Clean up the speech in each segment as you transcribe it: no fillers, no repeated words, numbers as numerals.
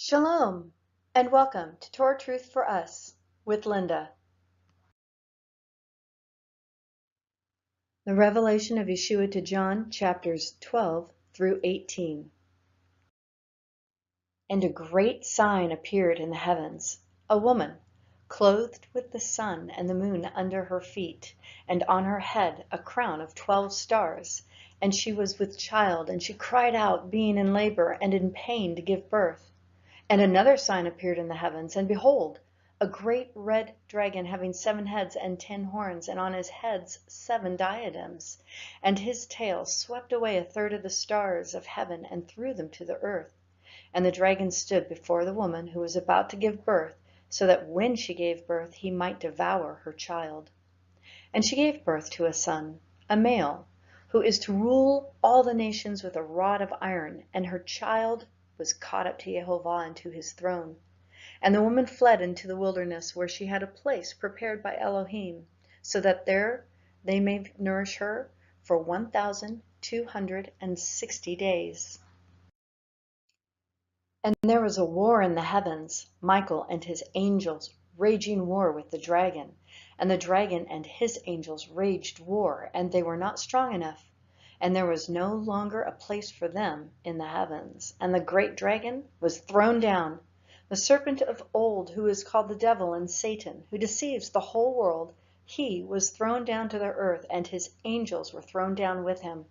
Shalom, and welcome to Torah Truth for Us with Linda. The revelation of Yeshua to John, chapters 12 through 18. And a great sign appeared in the heavens, a woman, clothed with the sun and the moon under her feet, and on her head a crown of 12 stars. And she was with child, and she cried out, being in labor and in pain to give birth. And another sign appeared in the heavens, and behold, a great red dragon having 7 heads and 10 horns, and on his heads 7 diadems. And his tail swept away a third of the stars of heaven and threw them to the earth. And the dragon stood before the woman who was about to give birth, so that when she gave birth he might devour her child. And she gave birth to a son, a male, who is to rule all the nations with a rod of iron, and her child was caught up to Jehovah and to his throne. And the woman fled into the wilderness, where she had a place prepared by Elohim, so that there they may nourish her for 1,260 days. And there was a war in the heavens, Michael and his angels raging war with the dragon. And the dragon and his angels raged war, and they were not strong enough. And there was no longer a place for them in the heavens. And the great dragon was thrown down, the serpent of old, who is called the devil and Satan, who deceives the whole world. He was thrown down to the earth, and his angels were thrown down with him.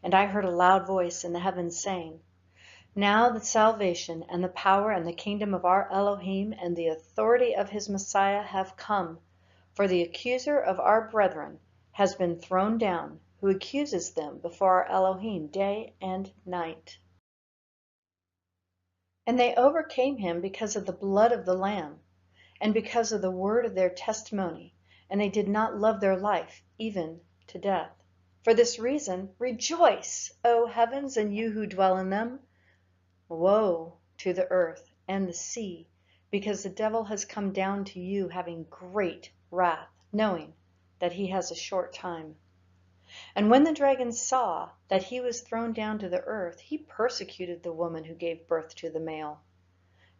And I heard a loud voice in the heavens saying, Now the salvation and the power and the kingdom of our Elohim and the authority of his Messiah have come, for the accuser of our brethren has been thrown down, who accuses them before our Elohim day and night. And they overcame him because of the blood of the Lamb, and because of the word of their testimony, and they did not love their life even to death. For this reason, rejoice, O heavens, and you who dwell in them. Woe to the earth and the sea, because the devil has come down to you having great wrath, knowing that he has a short time. And when the dragon saw that he was thrown down to the earth, he persecuted the woman who gave birth to the male.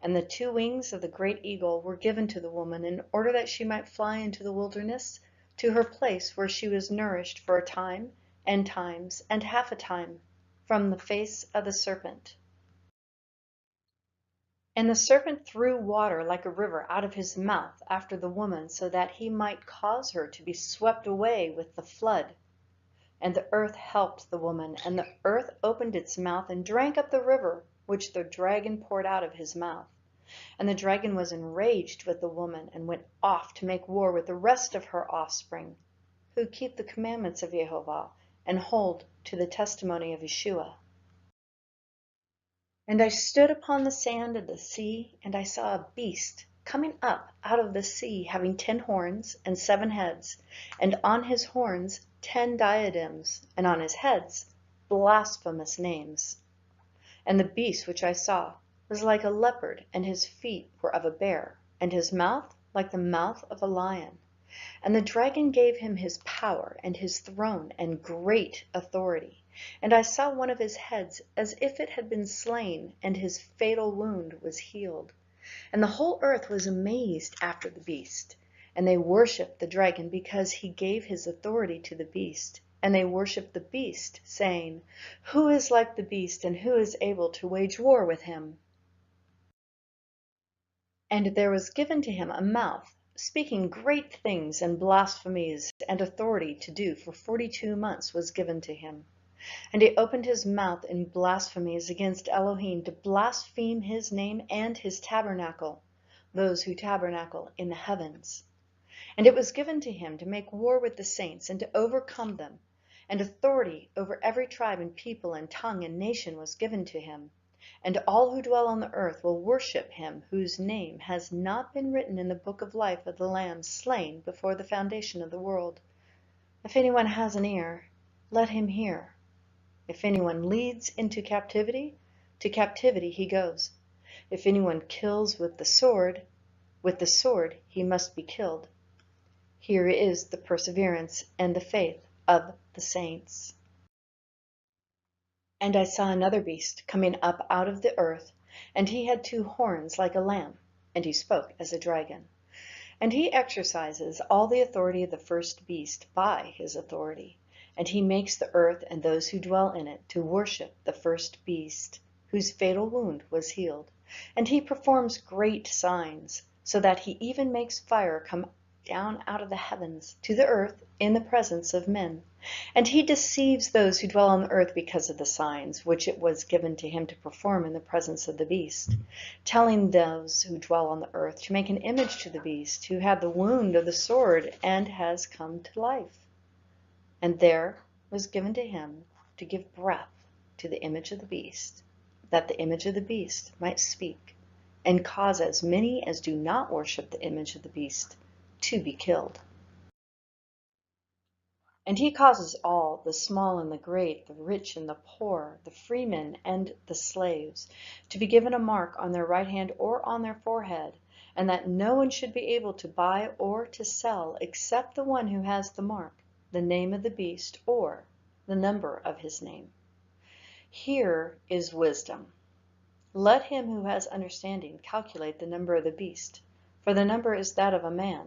And the 2 wings of the great eagle were given to the woman in order that she might fly into the wilderness to her place where she was nourished for a time and times and half a time from the face of the serpent. And the serpent threw water like a river out of his mouth after the woman, so that he might cause her to be swept away with the flood. And the earth helped the woman, and the earth opened its mouth and drank up the river which the dragon poured out of his mouth. And the dragon was enraged with the woman, and went off to make war with the rest of her offspring, who keep the commandments of Jehovah and hold to the testimony of Yeshua. And I stood upon the sand of the sea, and I saw a beast coming up out of the sea, having 10 horns and 7 heads, and on his horns 10 diadems, and on his heads blasphemous names. And the beast which I saw was like a leopard, and his feet were of a bear, and his mouth like the mouth of a lion. And the dragon gave him his power and his throne and great authority. And I saw one of his heads as if it had been slain, and his fatal wound was healed. And the whole earth was amazed after the beast. And they worshipped the dragon because he gave his authority to the beast. And they worshipped the beast, saying, Who is like the beast, and who is able to wage war with him? And there was given to him a mouth, speaking great things and blasphemies, and authority to do for 42 months was given to him. And he opened his mouth in blasphemies against Elohim, to blaspheme his name and his tabernacle, those who tabernacle in the heavens. And it was given to him to make war with the saints, and to overcome them. And authority over every tribe and people and tongue and nation was given to him. And all who dwell on the earth will worship him, whose name has not been written in the book of life of the Lamb slain before the foundation of the world. If anyone has an ear, let him hear. If anyone leads into captivity, to captivity he goes. If anyone kills with the sword he must be killed. Here is the perseverance and the faith of the saints. And I saw another beast coming up out of the earth, And he had 2 horns like a lamb, and he spoke as a dragon. And he exercises all the authority of the first beast by his authority. And he makes the earth and those who dwell in it to worship the first beast, whose fatal wound was healed. And he performs great signs, so that he even makes fire come down out of the heavens to the earth in the presence of men. And he deceives those who dwell on the earth because of the signs which it was given to him to perform in the presence of the beast, telling those who dwell on the earth to make an image to the beast, who had the wound of the sword and has come to life. And there was given to him to give breath to the image of the beast, that the image of the beast might speak, and cause as many as do not worship the image of the beast to be killed. And he causes all, the small and the great, the rich and the poor, the freemen and the slaves, to be given a mark on their right hand or on their forehead, and that no one should be able to buy or to sell except the one who has the mark, the name of the beast, or the number of his name. Here is wisdom. Let him who has understanding calculate the number of the beast, for the number is that of a man,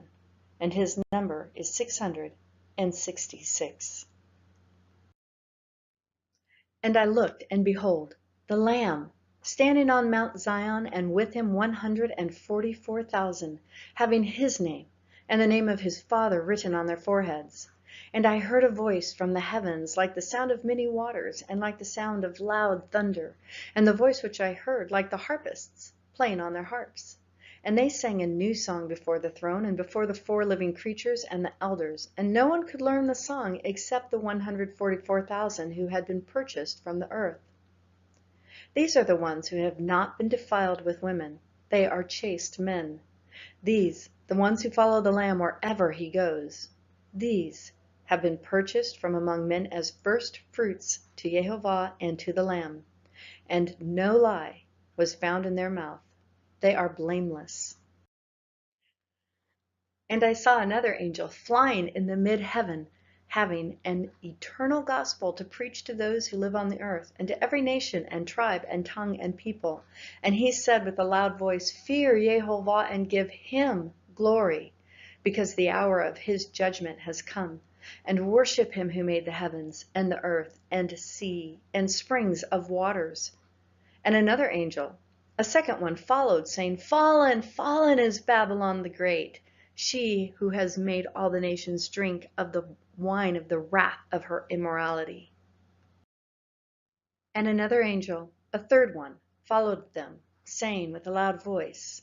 and his number is 666. And I looked, and behold, the Lamb, standing on Mount Zion, and with him 144,000, having his name, and the name of his Father written on their foreheads. And I heard a voice from the heavens, like the sound of many waters, and like the sound of loud thunder, and the voice which I heard, like the harpists playing on their harps. And they sang a new song before the throne, and before the 4 living creatures and the elders, and no one could learn the song except the 144,000 who had been purchased from the earth. These are the ones who have not been defiled with women. They are chaste men. These, the ones who follow the Lamb wherever he goes. These have been purchased from among men as first fruits to Jehovah and to the Lamb. And no lie was found in their mouth. They are blameless. And I saw another angel flying in the mid-heaven, having an eternal gospel to preach to those who live on the earth, and to every nation and tribe and tongue and people. And he said with a loud voice, Fear Jehovah and give him glory, because the hour of his judgment has come. And worship him who made the heavens and the earth and sea and springs of waters. And another angel, a second one, followed, saying, Fallen, fallen is Babylon the Great, she who has made all the nations drink of the wine of the wrath of her immorality. And another angel, a third one, followed them, saying with a loud voice,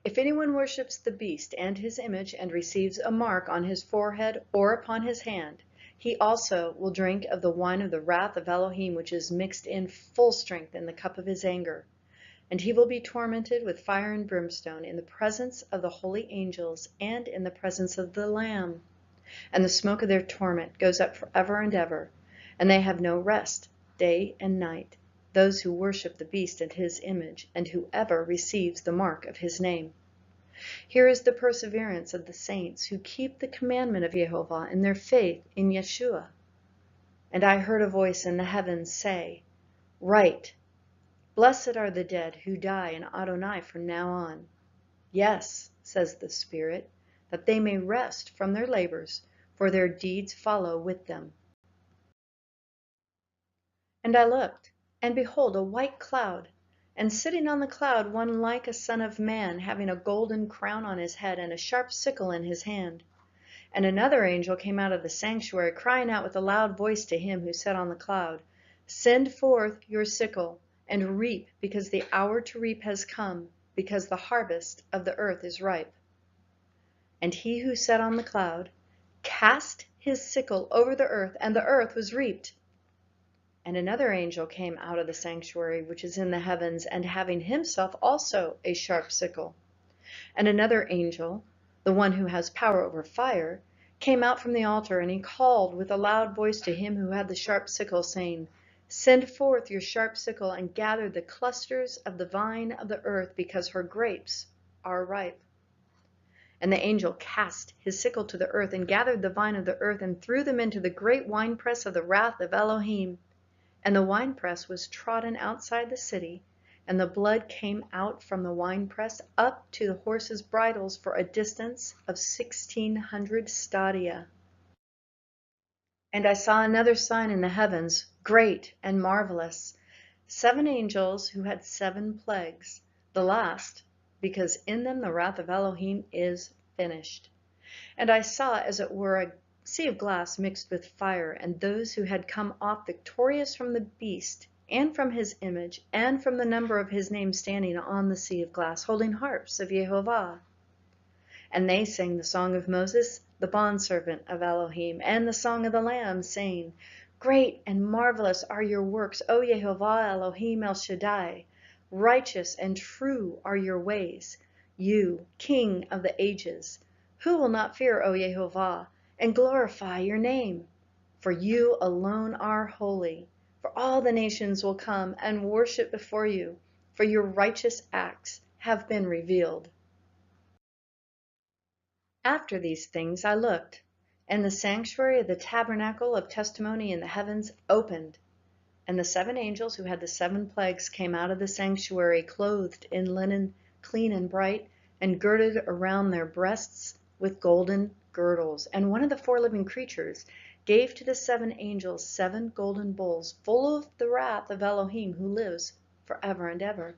If anyone worships the beast and his image and receives a mark on his forehead or upon his hand, he also will drink of the wine of the wrath of Elohim, which is mixed in full strength in the cup of his anger. And he will be tormented with fire and brimstone in the presence of the holy angels and in the presence of the Lamb. And the smoke of their torment goes up forever and ever, and they have no rest, day and night, those who worship the beast and his image, and whoever receives the mark of his name. Here is the perseverance of the saints who keep the commandment of Jehovah in their faith in Yeshua. And I heard a voice in the heavens say, Write, Blessed are the dead who die in Adonai from now on. Yes, says the Spirit, that they may rest from their labors, for their deeds follow with them. And I looked, and behold, a white cloud, and sitting on the cloud one like a son of man, having a golden crown on his head and a sharp sickle in his hand. And another angel came out of the sanctuary, crying out with a loud voice to him who sat on the cloud, Send forth your sickle, and reap, because the hour to reap has come, because the harvest of the earth is ripe. And he who sat on the cloud cast his sickle over the earth, and the earth was reaped. And another angel came out of the sanctuary which is in the heavens, and having himself also a sharp sickle. And another angel, the one who has power over fire, came out from the altar, and he called with a loud voice to him who had the sharp sickle, saying, Send forth your sharp sickle and gather the clusters of the vine of the earth, because her grapes are ripe. And the angel cast his sickle to the earth and gathered the vine of the earth and threw them into the great winepress of the wrath of Elohim. And the winepress was trodden outside the city, and the blood came out from the winepress up to the horses' bridles for a distance of 1,600 stadia. And I saw another sign in the heavens, great and marvelous, 7 angels who had 7 plagues, the last, because in them the wrath of Elohim is finished. And I saw, as it were, a sea of glass mixed with fire, and those who had come off victorious from the beast, and from his image, and from the number of his name, standing on the sea of glass, holding harps of Jehovah. And they sang the song of Moses, the bondservant of Elohim, and the song of the Lamb, saying, Great and marvelous are your works, O Jehovah Elohim El Shaddai. Righteous and true are your ways, you, King of the ages. Who will not fear, O Jehovah, and glorify your name? For you alone are holy. For all the nations will come and worship before you, for your righteous acts have been revealed. After these things I looked, and the sanctuary of the tabernacle of testimony in the heavens opened, and the 7 angels who had the 7 plagues came out of the sanctuary, clothed in linen clean and bright, and girded around their breasts with golden girdles. And one of the 4 living creatures gave to the 7 angels 7 golden bowls full of the wrath of Elohim, who lives forever and ever.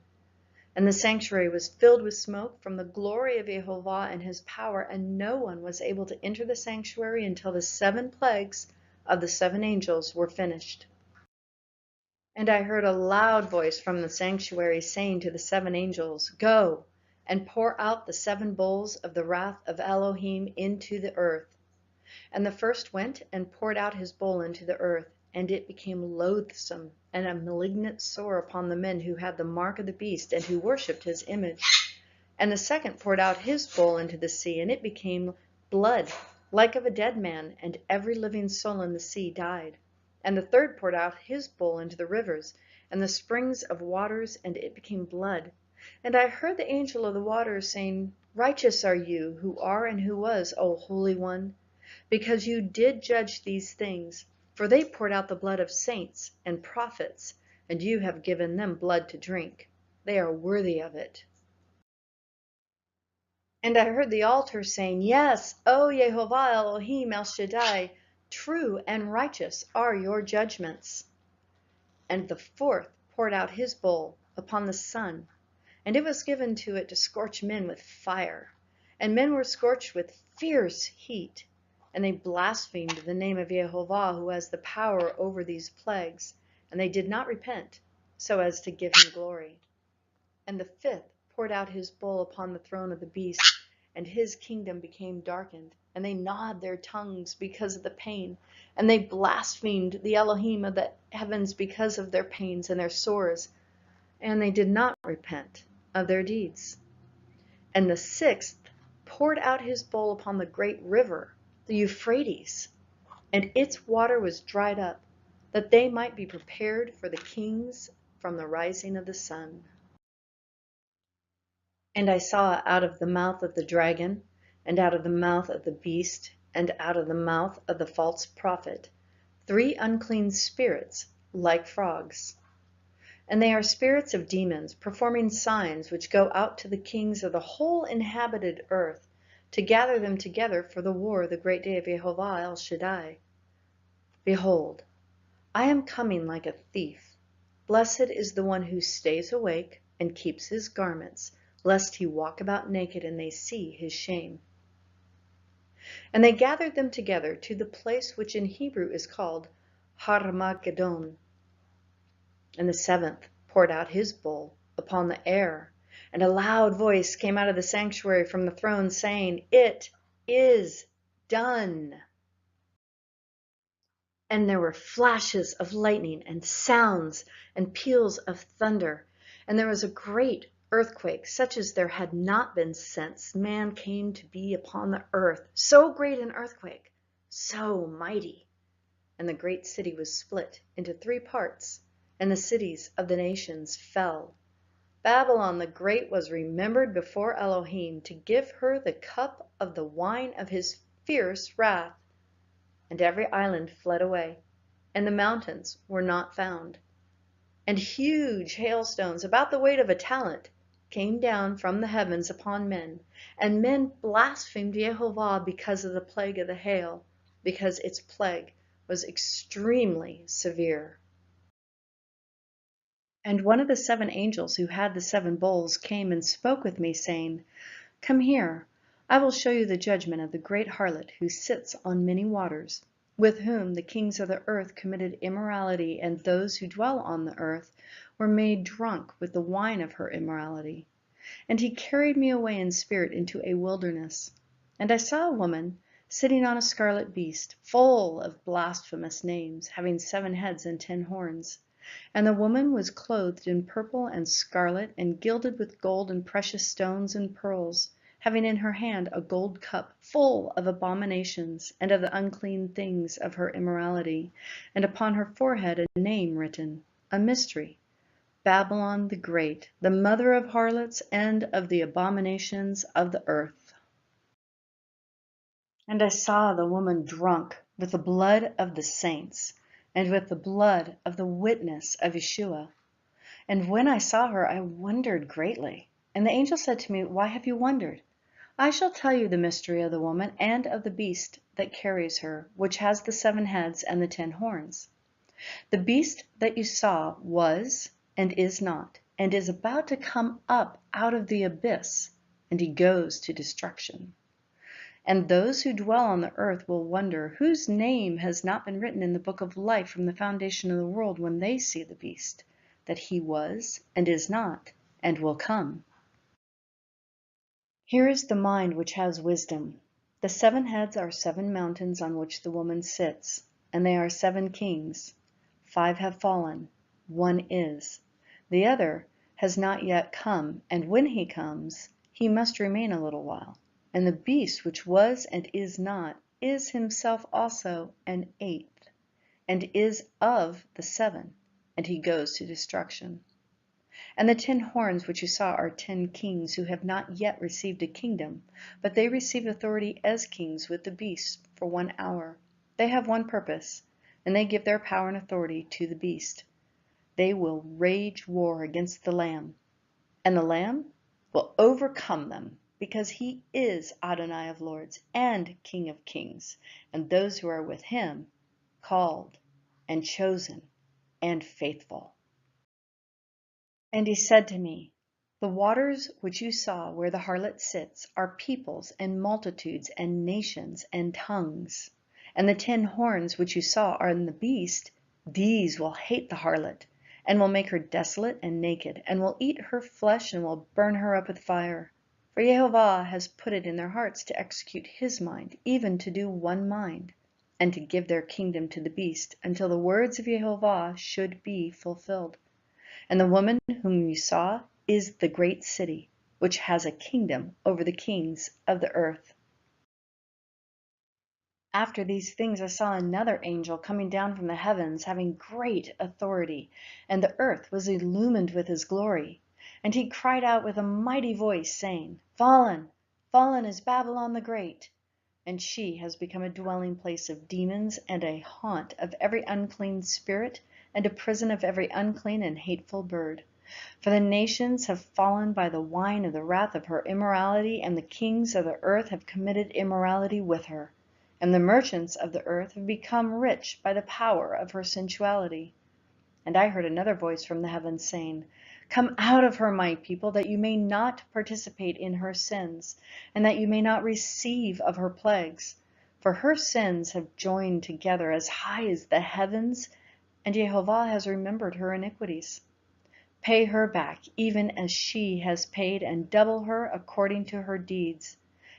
And the sanctuary was filled with smoke from the glory of Jehovah and his power, and no one was able to enter the sanctuary until the 7 plagues of the 7 angels were finished. And I heard a loud voice from the sanctuary saying to the 7 angels, Go and pour out the 7 bowls of the wrath of Elohim into the earth. And the first went and poured out his bowl into the earth, and it became loathsome and a malignant sore upon the men who had the mark of the beast and who worshipped his image. And the second poured out his bowl into the sea, and it became blood like of a dead man, and every living soul in the sea died. And the third poured out his bowl into the rivers and the springs of waters, and it became blood. And I heard the angel of the waters saying, Righteous are you, who are and who was, O Holy One, because you did judge these things. For they poured out the blood of saints and prophets, and you have given them blood to drink. They are worthy of it. And I heard the altar saying, Yes, O Jehovah Elohim El Shaddai, true and righteous are your judgments. And the fourth poured out his bowl upon the sun, and it was given to it to scorch men with fire. And men were scorched with fierce heat. And they blasphemed the name of Jehovah, who has the power over these plagues, and they did not repent, so as to give him glory. And the fifth poured out his bowl upon the throne of the beast, and his kingdom became darkened, and they gnawed their tongues because of the pain, and they blasphemed the Elohim of the heavens because of their pains and their sores, and they did not repent of their deeds. And the sixth poured out his bowl upon the great river, the Euphrates, and its water was dried up, that they might be prepared for the kings from the rising of the sun. And I saw out of the mouth of the dragon, and out of the mouth of the beast, and out of the mouth of the false prophet, 3 unclean spirits like frogs. And they are spirits of demons, performing signs which go out to the kings of the whole inhabited earth, to gather them together for the war, the great day of Jehovah El Shaddai. Behold, I am coming like a thief. Blessed is the one who stays awake and keeps his garments, lest he walk about naked and they see his shame. And they gathered them together to the place which in Hebrew is called Har-Magedon. And the 7th poured out his bowl upon the air, and a loud voice came out of the sanctuary from the throne, saying, It is done. And there were flashes of lightning, and sounds, and peals of thunder, and there was a great earthquake, such as there had not been since man came to be upon the earth. So great an earthquake, so mighty. And the great city was split into 3 parts, and the cities of the nations fell. Babylon the Great was remembered before Elohim to give her the cup of the wine of his fierce wrath. And every island fled away, and the mountains were not found. and huge hailstones, about the weight of a talent, came down from the heavens upon men, and men blasphemed Jehovah because of the plague of the hail, because its plague was extremely severe. And one of the seven angels who had the seven bowls came and spoke with me, saying, Come here, I will show you the judgment of the great harlot who sits on many waters, with whom the kings of the earth committed immorality, and those who dwell on the earth were made drunk with the wine of her immorality. And he carried me away in spirit into a wilderness. And I saw a woman sitting on a scarlet beast, full of blasphemous names, having 7 heads and 10 horns. And the woman was clothed in purple and scarlet, and gilded with gold and precious stones and pearls, having in her hand a gold cup full of abominations and of the unclean things of her immorality, and upon her forehead a name written, a mystery, Babylon the Great, the mother of harlots and of the abominations of the earth. And I saw the woman drunk with the blood of the saints, and with the blood of the witness of Yeshua. And when I saw her, I wondered greatly. And the angel said to me, Why have you wondered? I shall tell you the mystery of the woman and of the beast that carries her, which has the 7 heads and the 10 horns. The beast that you saw was and is not, and is about to come up out of the abyss, and he goes to destruction. And those who dwell on the earth will wonder, whose name has not been written in the book of life from the foundation of the world, when they see the beast, that he was and is not and will come. Here is the mind which has wisdom. The 7 heads are 7 mountains on which the woman sits, and they are 7 kings. 5 have fallen, 1 is. The other has not yet come, and when he comes, he must remain a little while. And the beast which was and is not is himself also an 8th, and is of the 7, and he goes to destruction. And the 10 horns which you saw are 10 kings who have not yet received a kingdom, but they receive authority as kings with the beast for 1 hour. They have one purpose, and they give their power and authority to the beast. They will wage war against the Lamb, and the Lamb will overcome them, because he is Adonai of lords and King of kings, and those who are with him, called and chosen and faithful. And he said to me, The waters which you saw where the harlot sits are peoples and multitudes and nations and tongues. And the 10 horns which you saw are in the beast, these will hate the harlot, and will make her desolate and naked, and will eat her flesh, and will burn her up with fire. For Jehovah has put it in their hearts to execute his mind, even to do one mind, and to give their kingdom to the beast, until the words of Jehovah should be fulfilled. And the woman whom you saw is the great city, which has a kingdom over the kings of the earth. After these things I saw another angel coming down from the heavens, having great authority, and the earth was illumined with his glory. And he cried out with a mighty voice, saying, Fallen, fallen is Babylon the Great, and she has become a dwelling place of demons, and a haunt of every unclean spirit, and a prison of every unclean and hateful bird. For the nations have fallen by the wine of the wrath of her immorality, and the kings of the earth have committed immorality with her. And the merchants of the earth have become rich by the power of her sensuality. And I heard another voice from the heavens saying, Come out of her, my people, that you may not participate in her sins, and that you may not receive of her plagues. For her sins have joined together as high as the heavens, and Jehovah has remembered her iniquities. Pay her back, even as she has paid, and double her according to her deeds.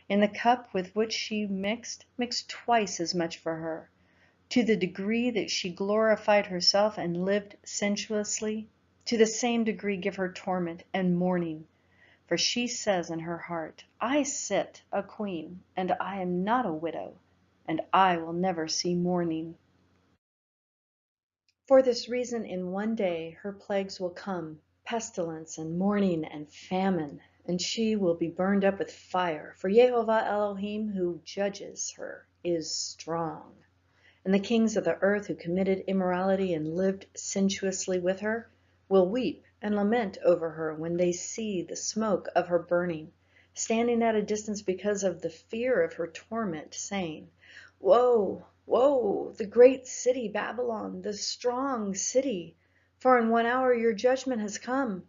In the cup with which she mix twice as much for her. To the degree that she glorified herself and lived sensuously, to the same degree give her torment and mourning. For she says in her heart, I sit a queen, and I am not a widow, and I will never see mourning. For this reason in one day her plagues will come, pestilence and mourning and famine, and she will be burned up with fire. For Jehovah Elohim, who judges her, is strong. And the kings of the earth who committed immorality and lived sensuously with her will weep and lament over her when they see the smoke of her burning, standing at a distance because of the fear of her torment, saying, Woe, woe, the great city Babylon, the strong city, for in 1 hour your judgment has come.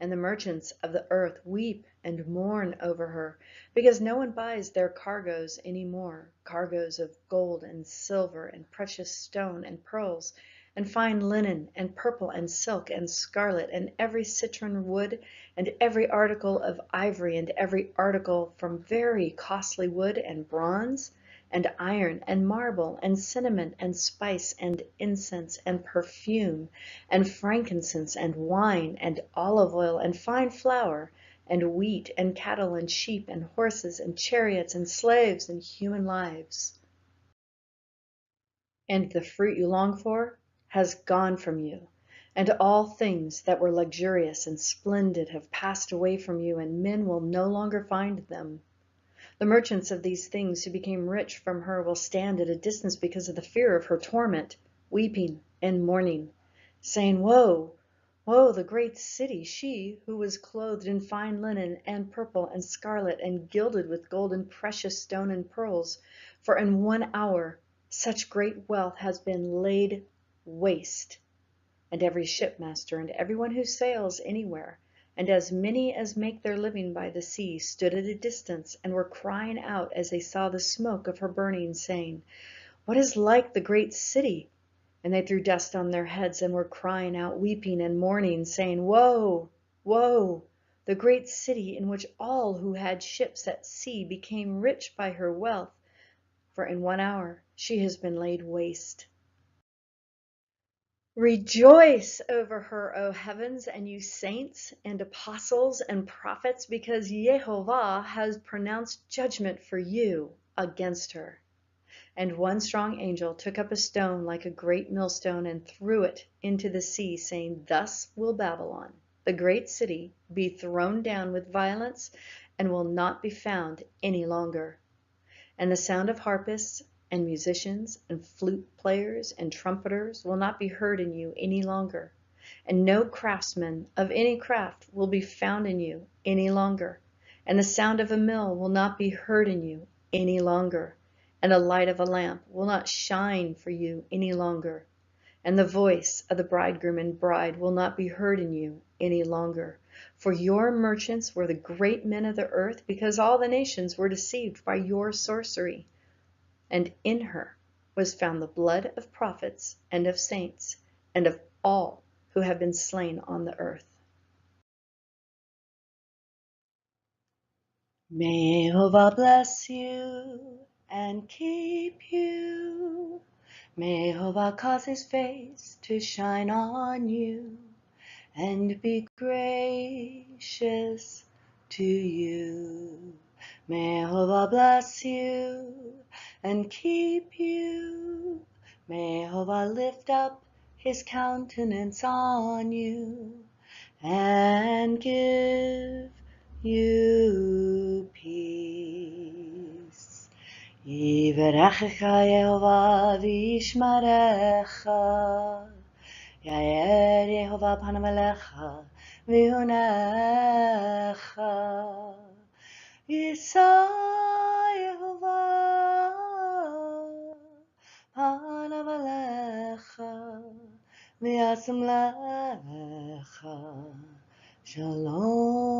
And the merchants of the earth weep and mourn over her, because no one buys their cargoes any more, cargoes of gold and silver and precious stone and pearls, and fine linen and purple and silk and scarlet and every citron wood and every article of ivory and every article from very costly wood and bronze and iron and marble and cinnamon and spice and incense and perfume and frankincense and wine and olive oil and fine flour and wheat and cattle and sheep and horses and chariots and slaves and human lives. And the fruit you long for has gone from you, and all things that were luxurious and splendid have passed away from you, and men will no longer find them. The merchants of these things who became rich from her will stand at a distance because of the fear of her torment, weeping and mourning, saying, Woe, woe, the great city, she who was clothed in fine linen and purple and scarlet and gilded with gold and precious stone and pearls, for in 1 hour such great wealth has been laid waste. And every shipmaster and everyone who sails anywhere, and as many as make their living by the sea, stood at a distance and were crying out as they saw the smoke of her burning, saying, What is like the great city? And they threw dust on their heads and were crying out, weeping and mourning, saying, Woe, woe, the great city in which all who had ships at sea became rich by her wealth, for in 1 hour she has been laid waste. Rejoice over her, O heavens, and you saints and apostles and prophets, because Jehovah has pronounced judgment for you against her. And one strong angel took up a stone like a great millstone and threw it into the sea, saying, Thus will Babylon, the great city, be thrown down with violence and will not be found any longer. And the sound of harpists and musicians and flute players and trumpeters will not be heard in you any longer. And no craftsman of any craft will be found in you any longer. And the sound of a mill will not be heard in you any longer. And the light of a lamp will not shine for you any longer. And the voice of the bridegroom and bride will not be heard in you any longer. For your merchants were the great men of the earth, because all the nations were deceived by your sorcery. And in her was found the blood of prophets and of saints and of all who have been slain on the earth. May Jehovah bless you and keep you. May Jehovah cause his face to shine on you and be gracious to you. May Jehovah bless you and keep you. May Jehovah lift up his countenance on you and give you peace. Yivarechecha Yehovah v'yishmarecha. Yair Yehovah panav elecha v'yonecha. Yisa Yehovah panav elecha v'yasim lecha. Shalom.